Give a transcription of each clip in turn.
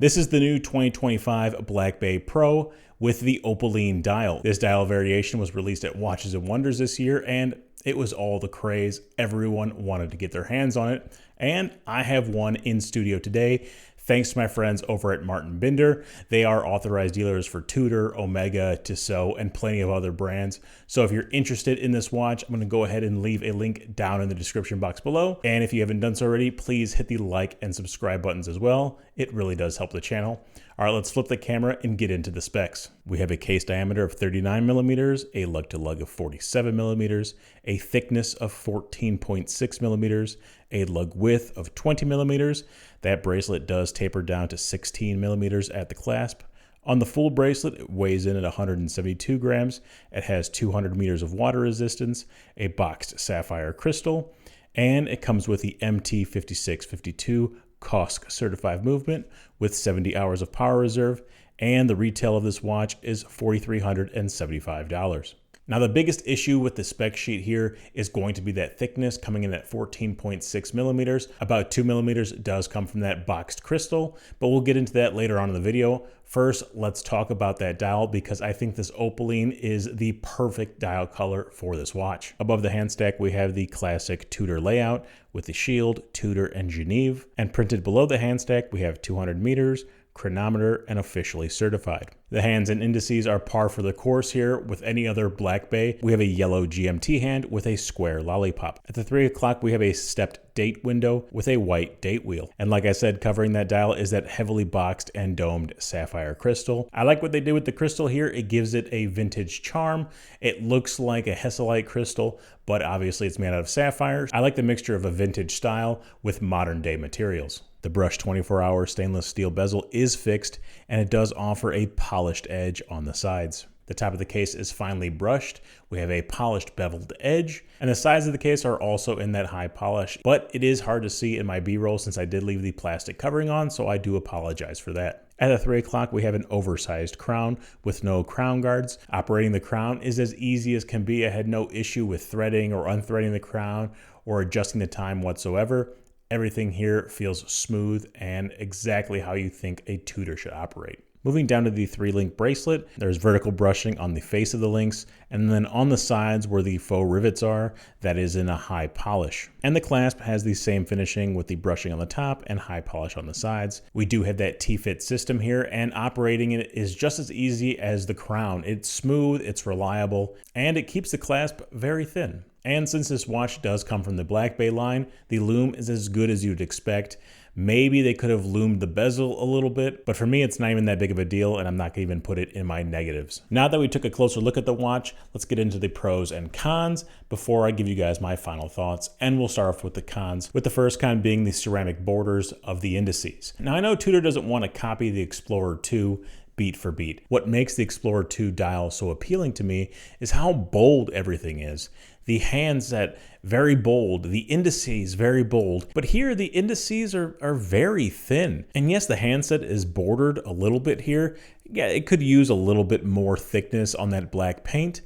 This is the new 2025 Black Bay Pro with the Opaline dial. This dial variation was released at Watches and Wonders this year, and it was all the craze. Everyone wanted to get their hands on it, and I have one in studio today. Thanks to my friends over at Martin Binder. They are authorized dealers for Tudor, Omega, Tissot, and plenty of other brands. So if you're interested in this watch, I'm going to go ahead and leave a link down in the description box below. And if you haven't done so already, please hit the like and subscribe buttons as well. It really does help the channel. All right, let's flip the camera and get into the specs. We have a case diameter of 39 millimeters, a lug-to-lug of 47 millimeters, a thickness of 14.6 millimeters, a lug width of 20 millimeters. That bracelet does taper down to 16 millimeters at the clasp. On the full bracelet, it weighs in at 172 grams. It has 200 meters of water resistance, a boxed sapphire crystal, and it comes with the MT5652 COSC certified movement with 70 hours of power reserve, and the retail of this watch is $4,375. Now, the biggest issue with the spec sheet here is going to be that thickness coming in at 14.6 millimeters. About 2 millimeters does come from that boxed crystal, but we'll get into that later on in the video. First, let's talk about that dial because I think this Opaline is the perfect dial color for this watch. Above the hand stack, we have the classic Tudor layout with the shield, Tudor, and Geneve. And printed below the hand stack, we have 200 meters, chronometer, and officially certified. The hands and indices are par for the course here with any other Black Bay. We have a yellow GMT hand with a square lollipop. At the 3 o'clock, we have a stepped date window with a white date wheel. And like I said, covering that dial is that heavily boxed and domed sapphire crystal. I like what they did with the crystal here. It gives it a vintage charm. It looks like a Hesalite crystal, but obviously it's made out of sapphires. I like the mixture of a vintage style with modern day materials. The brushed 24-hour stainless steel bezel is fixed, and it does offer a polished edge on the sides. The top of the case is finely brushed. We have a polished beveled edge, and the sides of the case are also in that high polish, but it is hard to see in my B-roll since I did leave the plastic covering on, so I do apologize for that. At the 3 o'clock, we have an oversized crown with no crown guards. Operating the crown is as easy as can be. I had no issue with threading or unthreading the crown or adjusting the time whatsoever. Everything here feels smooth and exactly how you think a Tudor should operate. Moving down to the 3-link bracelet, there's vertical brushing on the face of the links, and then on the sides where the faux rivets are, that is in a high polish. And the clasp has the same finishing with the brushing on the top and high polish on the sides. We do have that T-fit system here, and operating it is just as easy as the crown. It's smooth, it's reliable, and it keeps the clasp very thin. And since this watch does come from the Black Bay line, the lume is as good as you'd expect. Maybe they could have loomed the bezel a little bit, but for me, it's not even that big of a deal, and I'm not going to even put it in my negatives. Now that we took a closer look at the watch, let's get into the pros and cons before I give you guys my final thoughts, and we'll start off with the cons, with the first con being the ceramic borders of the indices. Now, I know Tudor doesn't want to copy the Explorer 2 beat for beat. What makes the Explorer 2 dial so appealing to me is how bold everything is. The handset, very bold. The indices, very bold. But here, the indices are very thin. And yes, the handset is bordered a little bit here. Yeah, it could use a little bit more thickness on that black paint.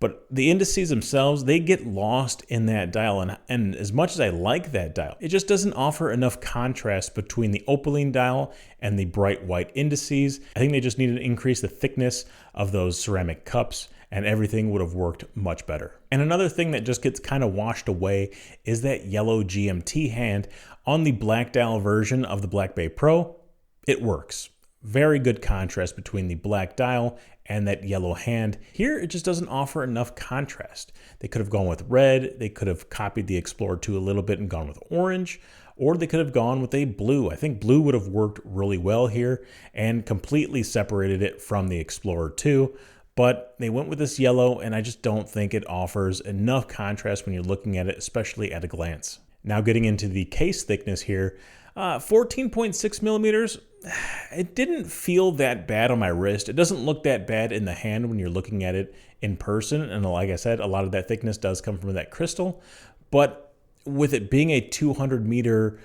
But the indices themselves, they get lost in that dial. And as much as I like that dial, it just doesn't offer enough contrast between the Opaline dial and the bright white indices. I think they just need to increase the thickness of those ceramic cups, and everything would have worked much better. And another thing that just gets kind of washed away is that yellow GMT hand on the black dial version of the Black Bay Pro. It works. Very good contrast between the black dial and that yellow hand. Here, it just doesn't offer enough contrast. They could have gone with red. They could have copied the Explorer 2 a little bit and gone with orange, or they could have gone with a blue. I think blue would have worked really well here and completely separated it from the Explorer 2. But they went with this yellow, and I just don't think it offers enough contrast when you're looking at it, especially at a glance. Now getting into the case thickness here, 14.6 millimeters, it didn't feel that bad on my wrist. It doesn't look that bad in the hand when you're looking at it in person. And like I said, a lot of that thickness does come from that crystal. But with it being a 200 meter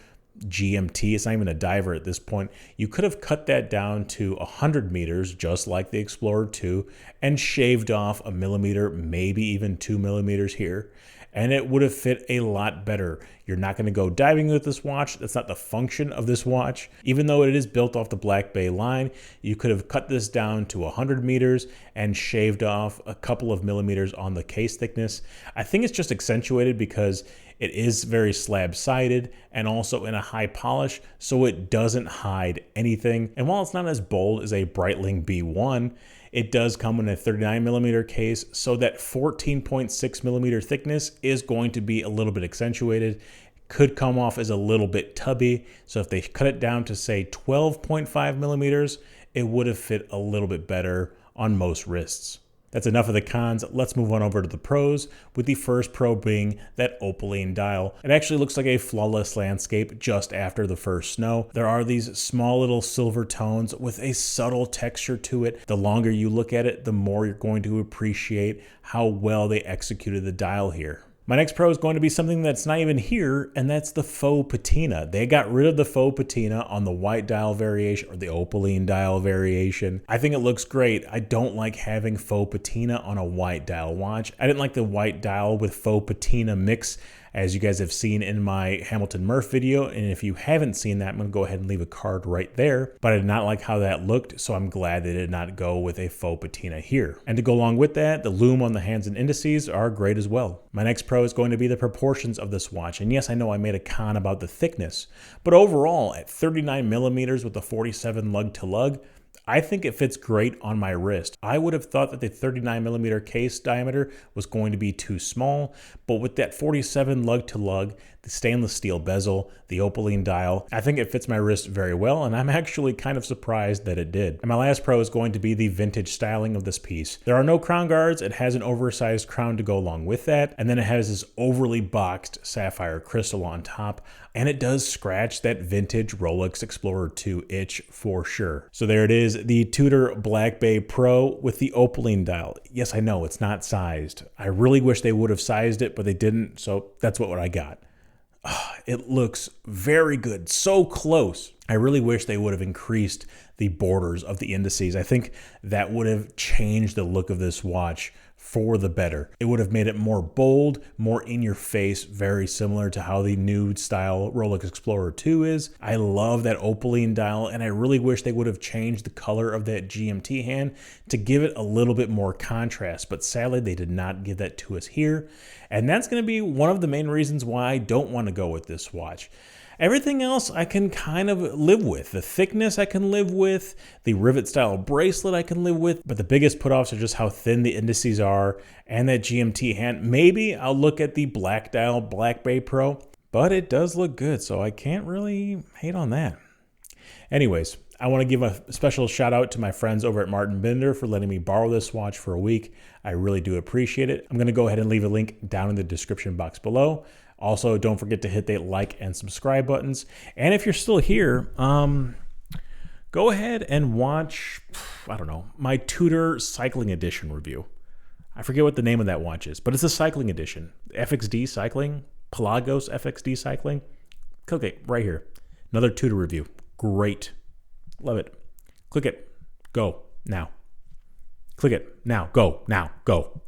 GMT, it's not even a diver at this point, you could have cut that down to 100 meters, just like the Explorer 2, and shaved off a millimeter, maybe even 2 millimeters here. and it would have fit a lot better. You're not going to go diving with this watch. That's not the function of this watch. Even though it is built off the Black Bay line, you could have cut this down to 100 meters and shaved off a couple of millimeters on the case thickness. I think it's just accentuated because it is very slab-sided and also in a high polish, so it doesn't hide anything. And while it's not as bold as a Breitling B1, it does come in a 39 millimeter case, so that 14.6 millimeter thickness is going to be a little bit accentuated. Could come off as a little bit tubby. So if they cut it down to say 12.5 millimeters, it would have fit a little bit better on most wrists. That's enough of the cons. Let's move on over to the pros, with the first pro being that Opaline dial. It actually looks like a flawless landscape just after the first snow. There are these small little silver tones with a subtle texture to it. The longer you look at it, the more you're going to appreciate how well they executed the dial here. My next pro is going to be something that's not even here, and that's the faux patina. They got rid of the faux patina on the white dial variation or the Opaline dial variation. I think it looks great. I don't like having faux patina on a white dial watch. I didn't like the white dial with faux patina mix, as you guys have seen in my Hamilton Murph video. And if you haven't seen that, I'm going to go ahead and leave a card right there. But I did not like how that looked, so I'm glad they did not go with a faux patina here. And to go along with that, the lume on the hands and indices are great as well. My next pro is going to be the proportions of this watch. And yes, I know I made a con about the thickness, but overall at 39 millimeters with the 47 lug to lug, I think it fits great on my wrist. I would have thought that the 39 millimeter case diameter was going to be too small, but with that 47 lug to lug, the stainless steel bezel, the Opaline dial, I think it fits my wrist very well, and I'm actually kind of surprised that it did. And my last pro is going to be the vintage styling of this piece. There are no crown guards. It has an oversized crown to go along with that, and then it has this overly boxed sapphire crystal on top, and it does scratch that vintage Rolex Explorer 2 itch for sure. So there it is, the Tudor Black Bay Pro with the Opaline dial. Yes, I know it's not sized. I really wish they would have sized it, but they didn't, so that's what I got. It looks very good, so close. I really wish they would have increased the borders of the indices. I think that would have changed the look of this watch for the better. It would have made it more bold, more in your face, very similar to how the nude style Rolex Explorer 2 is. I love that Opaline dial, and I really wish they would have changed the color of that GMT hand to give it a little bit more contrast, but sadly they did not give that to us here. And that's going to be one of the main reasons why I don't want to go with this watch. Everything else I can kind of live with. The thickness I can live with, the rivet style bracelet I can live with, but the biggest put-offs are just how thin the indices are and that GMT hand. Maybe I'll look at the black dial Black Bay Pro, but it does look good, so I can't really hate on that. Anyways, I want to give a special shout out to my friends over at Martin Binder for letting me borrow this watch for a week. I really do appreciate it. I'm going to go ahead and leave a link down in the description box below. Also, don't forget to hit that like and subscribe buttons. And if you're still here, go ahead and watch, I don't know, my Tudor Cycling Edition review. I forget what the name of that watch is, but it's a cycling edition. FXD Cycling, Pelagos FXD Cycling. Click it right here. Another Tudor review. Great. Love it. Click it. Go now. Click it now. Go now. Go.